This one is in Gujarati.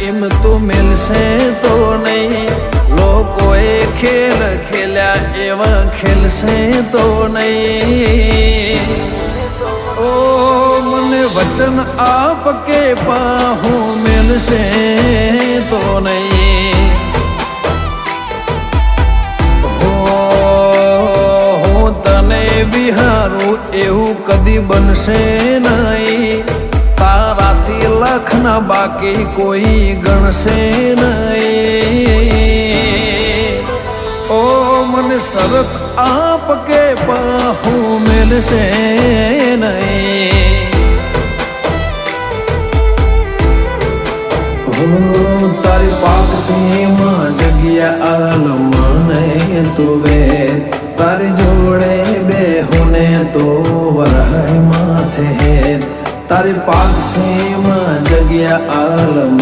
એમ તો મિલશે તો નહીં, લોકોએ ખેલ ખેલ્યા એવા ખેલશે તો નહીં. ઓ મને વચન આપ કે પાહું મિલશે તો નહીં. હું તને વિહારું એવું કદી બનશે નહીં, તારાથી લખના બાકી કોઈ ગણશે નહીં. ઓ મને સરક આપ કે પાહું મિલશે નહીં. તારી પાકસીમાં જગ્યા આલમને તુવે, તારી જોડે બેહુને તો વરાય માથે. તારી પાકસીમાં જગ્યા આલમ